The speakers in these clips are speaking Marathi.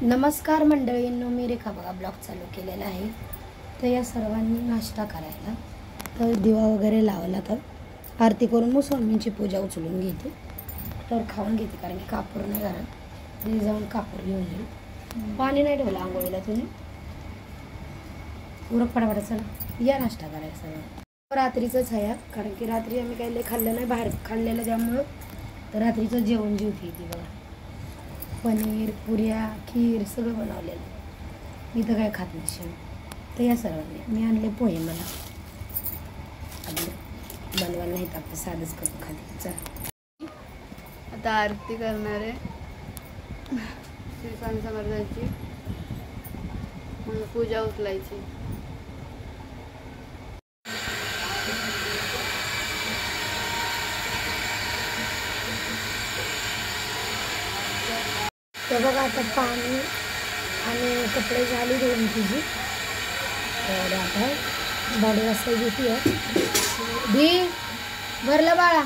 नमस्कार मंडळींनो, मी रेखा बघा ब्लॉग चालू केलेला आहे। तर या सर्वांनी नाश्ता करायला, तर दिवा वगैरे लावला, तर आरती करून मग स्वामींची पूजा उचलून घेते, तर खाऊन घेते, कारण की कापूर नाही घरात, घरी जाऊन कापूर घेऊन येईल। पाणी नाही ठेवलं आंघोळीला तुम्ही, उरक फटाफट चला या नाश्ता करायला सगळं। रात्रीचंच आहे, कारण की रात्री आम्ही काही लय खाल्लं नाही, बाहेर खाल्लेलं, त्यामुळं तर रात्रीचं जेवण जेवते ती बघा, पनीर, पुऱ्या, खीर सगळं बनवलेलं। मी तर काय खात नाही, तर या सर्वांनी मी आणले पोहे, मला बनवायला नाही तर आपण साधंच करून खाते। चला आता आरती करणार आहे श्री स्वामी समर्थांची, मग पूजा उचलायची। तर बघा आता पाणी आणि कपडे झाली धुवून तुझी, तर आता भांडी घासायची होती आहे। दी भरलं बाळा,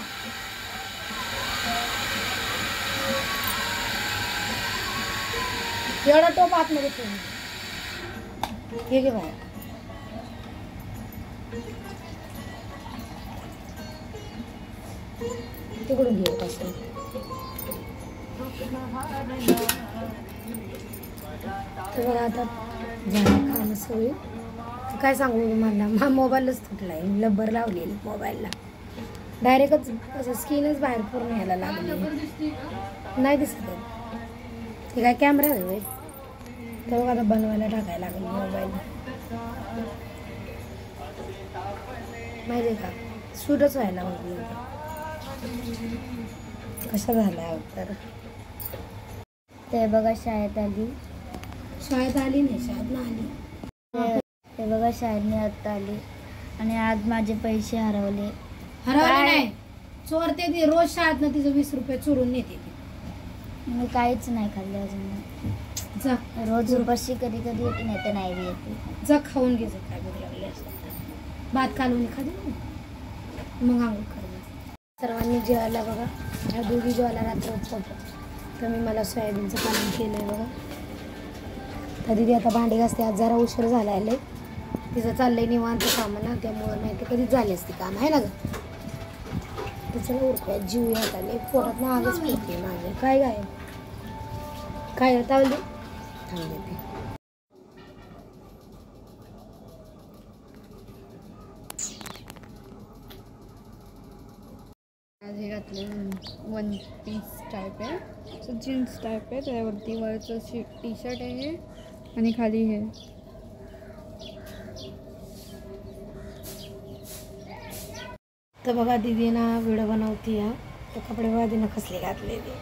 एवढा टोप आतमध्ये ठेवून हे घे बाळा। तिकडून घे कसं तर बघा आता झालं खाणं सगळी। काय सांगू तुम्हाला, मोबाईलच तुटला आहे, लब्बर लावलेली मोबाईलला, डायरेक्टच असं स्किनच बाहेर पूर्ण यायला लागली, नाही दिसत ते काय कॅमेरा आहे। तर बघा आता बनवायला टाकायला लागेल मोबाईल, माहिती आहे का, शूटच व्हायला लागली, कशा झाला तर ते बघा शाळेत आली, शाळेत आली नाही, शाळेत ना आली, ते बघा शाळेत आता आली, आणि आज माझे पैसे हरवले नाही, चोरते ती रोज शाळेत ना, तिचं 20 रुपये चोरून नेते ती। मी काहीच नाही खाल्ले अजून, जा रोज उपाशी कधी कधी येते, नाही तर नाही बी येते। जा खाऊन घे, काय भूक लागली असं, भात कालवून खाते मग आंघोळ कर। सर्वांनी जेवायला बघा, ह्या दोघी जेवायला रात्रच होतं, तर मी मला सोयाबीनचं कालवून केलं आहे बघा। तर दिदी आता भांडी घासते, आज जरा उशीर झाला आहे, तिचं चाललंय निवांत कामं ना, त्यामुळं नाही तर कधीच झाली असती काम, आहे ना ग। तिचं उरकूया, जीव यात आले पोरात ना, आगच पडते माझे, काय काय काय तावली थांब देते। आज हे घातले वन पीस टाईप आहे, असं जीन्स टाईप आहे, त्यावरती वरचं टी शर्ट आहे आणि खाली हे। तर बघा दीदी ना व्हिडिओ बनवती हा, तर कपडे बघा तिनं कसले घातलेले,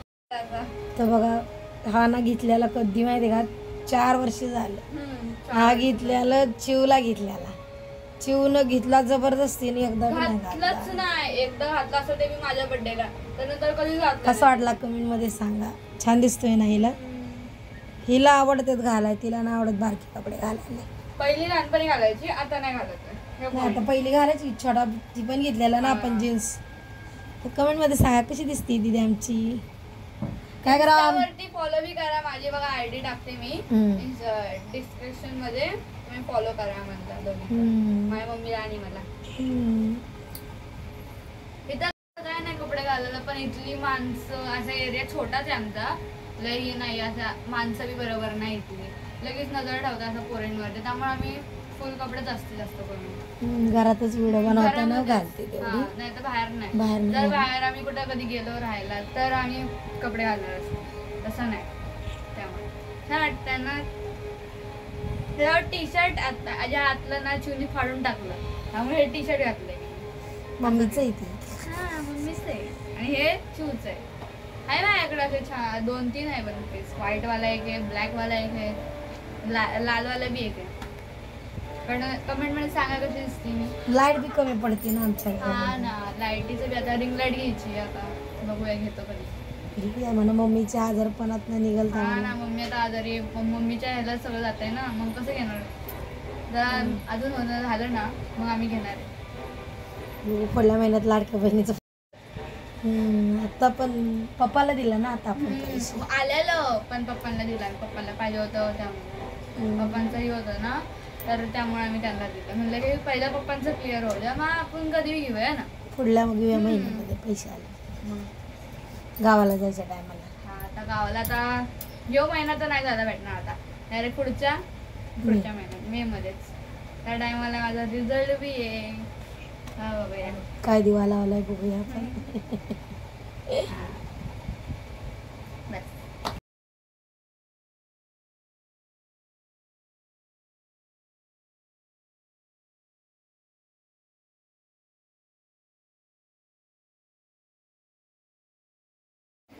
तर बघा हा ना घेतलेला कधी माहिती का, 4 वर्ष झालं हा घेतलेला, चिवला घेतलेला, चिवनं घेतला जबरदस्तीने, एकदा नाही, एकदा घातला असं ते मी माझ्या बर्थडेला, त्यानंतर कधी घातला। कसा वाटला कमेंट मध्ये सांगा, छान दिसतोय ना हिला, हिला आवडतात घालाय, तिला ना आवडत बारके कपडे घालायला। पहिली लहानपणी घालायची, आता नाही घालत, आता पहिली घालायची, छोटा ती पण घेतलेला ना आपण जीन्स। तर कमेंट मध्ये सांगा कशी दिसते दीदी आमची, काय करा, फॉलो बी करा, माझी बघा आयडी टाकते मी डिस्क्रिप्शन मध्ये, तुम्ही फॉलो करा म्हणता माझ्या मम्मीला आणि मला। इथं काय नाही कपडे घालायला, पण इथली माणसं, असा एरिया छोटाच आहे आमचा, लई नाही असं माणसं बी बरोबर नाही इथली, लगेच नजर ठेवतात असं पोरींवरती, त्यामुळे आम्ही फुल कपडे जास्तीत जास्त करून घरातच व्हिडिओ बनवताना घालते, नाही तर बाहेर नाही। जर बाहेर आम्ही कुठं कधी गेलो राहायला, तर आम्ही कपडे घालणार असतो, तसं नाही। त्यामुळे छान वाटतं ना, हे टी शर्ट आता माझ्या हातलं ना चिवनी फाडून टाकलं, त्यामुळे हे टी शर्ट घातलंय मम्मीचं इथे, हा मम्मीच आहे, आणि हे चिवच आहे माझ्याकडे, असे छान 2-3 आहे वन पीस, व्हाईट वाला एक आहे, ब्लॅक वाला एक आहे, लाल वाला बी एक आहे। पण कमेंट मध्ये सांगा कशी दिसते मी, लाईट बी कमी पडते ना आमच्या, हा ना, लाईटीचं बी आता रिंग लाईट घ्यायची, आता बघूया घेतो कधी, म्हणा मम्मीच्या आजारपणात निघाल, हा ना, मम्मी आता आजारी, मम्मीच्या ह्याला सगळं जात आहे ना, मग कसं घेणार, जरा अजून झालं ना मग आम्ही घेणार आहे। पुढल्या महिन्यात लाडक्या बहिणीचं आता पण पप्पाला दिला ना आता आपण पैसे. आलेलं पण पप्पांना दिला, पप्पाला पाहिजे होतं त्यामुळे. पप्पांचंही होतं ना, तर त्यामुळे आम्ही त्यांना दिलं. म्हणलं की पहिल्या पप्पांचं क्लिअर होऊ द्या, मग आपण कधी घेऊया ना. पुढल्या मग घेऊया महिन्यामध्ये पैसे आले गावाला जायच्या टायमाला. हा आता गावाला आता यो महिना तर नाही झाला भेटणार, आता डायरेक्ट पुढच्या महिन्यात मे मध्येच. त्या टायमाला माझा रिझल्ट बी आहे. हा बघूया काय दिवा लावलाय बघूया आपण. बस.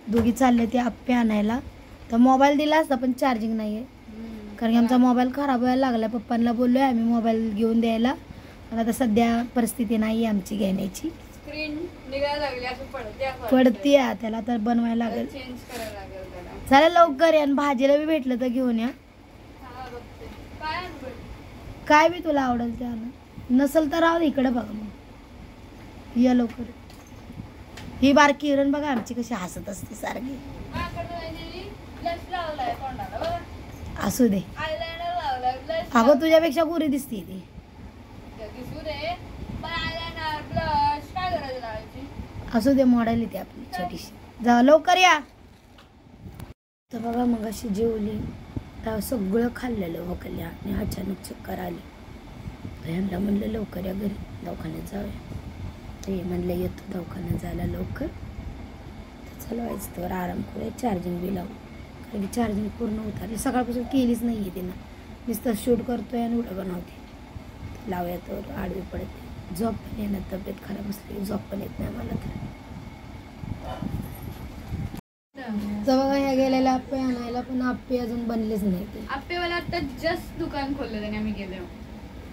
दोघी चालले ते आप्पे आणायला. तर मोबाईल दिला असता पण चार्जिंग नाही आहे, कारण की आमचा मोबाईल खराब व्हायला लागला. पप्पांना बोललोय आम्ही मोबाईल घेऊन द्यायला, पण आता सध्या परिस्थिती नाही आहे आमची घेण्याची. स्क्रीन निघायला लागली, असं पडते त्याला तर बनवायला लागेल. चेंज करायला लागेल त्याला. चला लवकर या, आणि भाजीला बी भेटलं तर घेऊन या. हा बघते काय आणू? काय बी तुला आवडेल ते आण, नसल तर राहू दे इकडे बघा. मग या लवकर. ही बारकी हिरण बघा आमची कशी हसत असते सारखी. असू दे, अगं तुझ्यापेक्षा गोरी दिसते ती. असू दे, मॉडेल येते आपली छोटीशी. जा लवकर या. तर बघा मग अशी जेवली, तेव्हा सगळं खाल्लेलं वकल्या आणि अचानक चक्कर आली. तर ह्यांना म्हणलं लवकर या घरी, दवाखान्यात जाऊया. ते म्हणलं येतो दवाखान्यात जायला लवकर. तर चालवायचं तर आराम करूया, चार्जिंग बी लावू, कारण की चार्जिंग पूर्ण उतारली. सकाळपासून केलीच नाही आहे तिनं, नुसतं शूट करतोय आणि उडं बनवते. लावूया तर आडवी पडते. झोप पण येणार, तब्येत खराब असली झोप पण येत नाही मला. तर बघा ह्या गेलेल्या आप्पे आणायला, पण आप्पे अजून बनलेच नाही. ते आप्पेवाला आता जस्ट दुकान खोललं त्याने, आम्ही गेलो.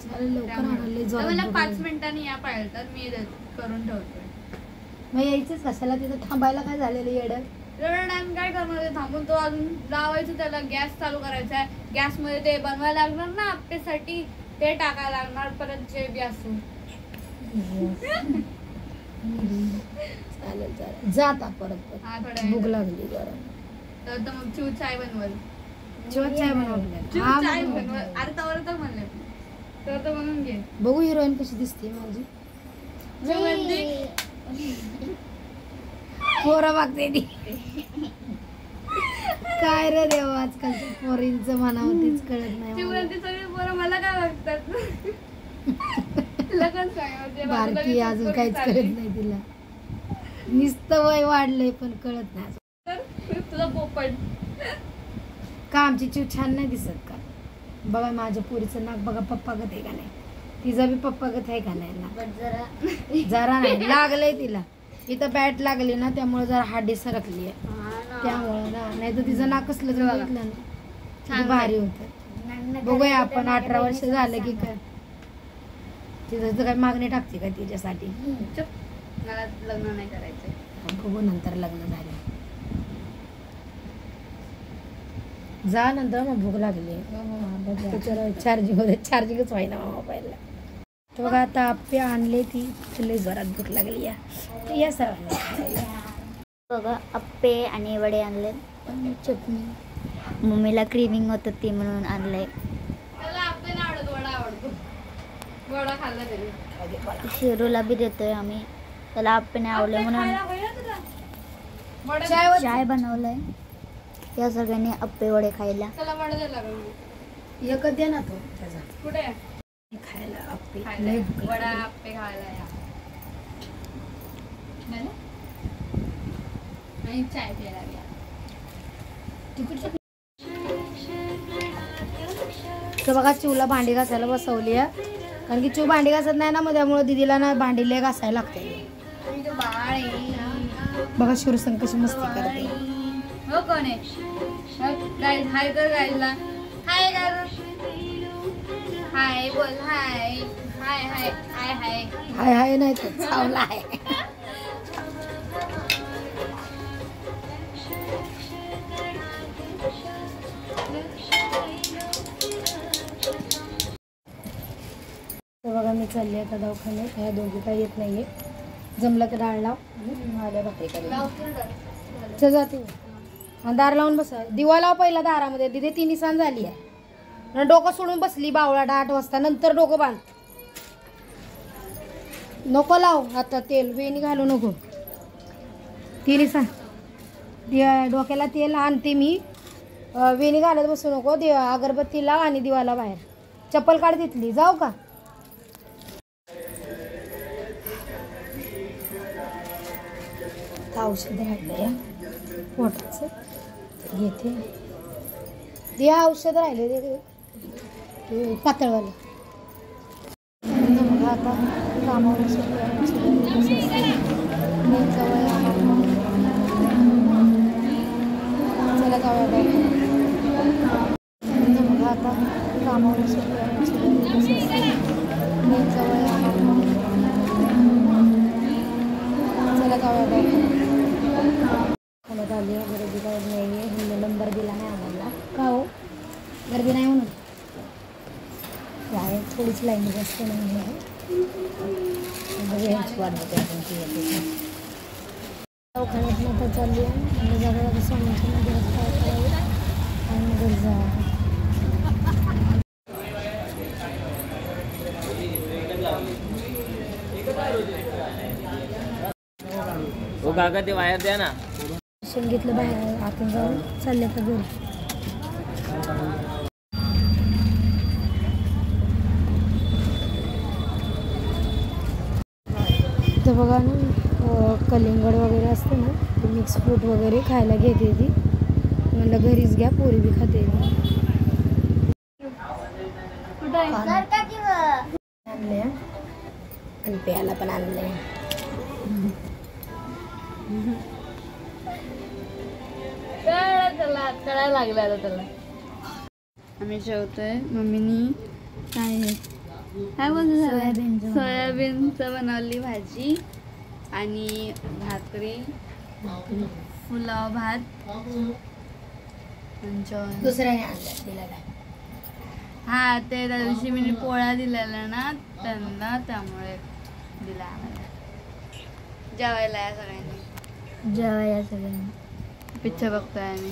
चालेल लवकर आणायला तर मला 5 मिनिटांनी या पाहिजे तर मी करून ठेवतोय. मग यायचंच कशाला, तिथं थांबायला काय झालेलं येडं. टाइम काय करणार ते थांबून, तो अजून लावायचं त्याला, गॅस चालू करायचा आहे. गॅसमध्ये ते बनवायला लागणार ना आप्पेसाठी, ते टाकायला लागणार, परत जे बी असू. चालेल चालेल, जाता परत. हा थोड्या भूक लागली जरा. तर मग चिव चाय बनवल. चिव चाय बनवलं. चिव चाय बनवल. अरे तवर तर म्हणले तर बनवून घे. बघू हिरोईन कशी दिसते माझी. पोरं मागते ती. काय रे देवा, आजकालच्या पोरींचं म्हणावं तेच कळत नाही. चिवरती सगळी पोरं मला काय वागतात. लगन बारकी अजून काहीच कळत नाही तिला. नुसतं वय वाढलंय पण कळत नाही. तुला पोपट का आमची चिव छान नाही दिसत का? बघा माझ्या पोरीचं नाक बघा पप्पागत आहे का नाही, तिचा बी पप्पागत आहे का नाही नाक. जरा नाही लागलंय तिला, इथं बॅट लागली ना त्यामुळे जरा हाडी सरकली आहे त्यामुळे ना, नाही तर तिचं नाक कसलं तर बघितलं ना भारी होतं. बघूया आपण 18 वर्ष झालं की काय तिचं तर काय मागणी टाकते का तिच्यासाठी. मला लग्न नाही करायचंय. बघू नंतर लग्न झाले जा, नंतर मग भूक लागली. चार्जिंगच व्हायना मोबाईलला. तर बघा आता आप्पे आणले, ती लई जोरात भूक लागली. या सर्वांना बघा आप्पे आणि वडे आणले, चटणी. मम्मीला क्रीमिंग होतं ती म्हणून आणलंय. त्याला आप्पे नाही आवडत, वडा आवडतो. वडा खाल्ला तरी. शिरूला बी देतोय आम्ही, त्याला आप्पे नाही आवडले म्हणून चाय बनवलंय. या सगळ्यांनी आप्पे वडे खायला. त्याला वडा द्यायला लागला. एकच दे ना तो त्याचा कुठे खायला आप्पे. वडा आप्पे खायला या. आणि चाय प्यायला या. तर बघा चिवला भांडी घासायला बसवली आहे, कारण की चिव भांडी घासत नाही ना, मग त्यामुळे दिदीला ना भांडी लय घासायला लागते. बघा शिवसंग कशी मस्ती करते. हो कोण आहे गाईज? हाय कर गाईजला. हाय कर. हाय बोल. हाय हाय हाय हाय हाय हाय हाय नाही तर चावला आहे. तर बघा मी चालले आता दवाखान्यात. ह्या दोघी काही येत नाहीये, जमलं तर डाळ लाव माझ्या भाकरी करेल जाते आणि दार लावून बस दिवा लाव पहिला दारामध्ये दिदे 3 निसान झाली आहे डोकं सोडून बसली बावळा 8 वाजता नंतर डोकं बांध नको लाव आता तेल वेणी घालू नको 3 निसान डोक्याला तेल आणते मी वेणी घालत बसू नको अगरबत्ती लाव आणि दिवाला बाहेर चप्पल काढ तिथली जाऊ का औषध राहिले पोटाचं घेते दे औषध राहिले ते पातळवालं मग आता कामावर चला जाऊया मग आता कामावर चला जाऊया मला आली आहे गर्दी काय नाही आहे ह्यांनी नंबर दिला नाही आम्हाला का हो गर्दी नाही म्हणून आहे थोडीच लाईन जास्त नाही आहे दवाखान्यात नंतर चालली आहे आणि जागा स्वामींच्या मंदिरात काय करावं आणि घरी जावं हो काका ते वायर द्या ना शेंगीतलं बाहेर आपण जाऊन चालले तर घरी तर बघा ना कलिंगड वगैरे असते ना ते मिक्स फ्रूट वगैरे खायला घेते ती म्हणलं घरीच घ्या पोरी बी खाते आणले आणि प्यायला पण आणले कळायला लागला आता त्याला आम्ही जेवतोय मम्मीनी काय बोलतो सोयाबीनचं बनवली भाजी आणि भाकरी पुलाव भात दुसऱ्याने आणलं दिलेला हा ते त्या दिवशी मी पोळ्या दिलेल्या ना त्यांना त्यामुळे दिला आम्हाला जेवायला या सगळ्यांनी जेवाया सगळ्यांनी पिक्चर बघतोय आम्ही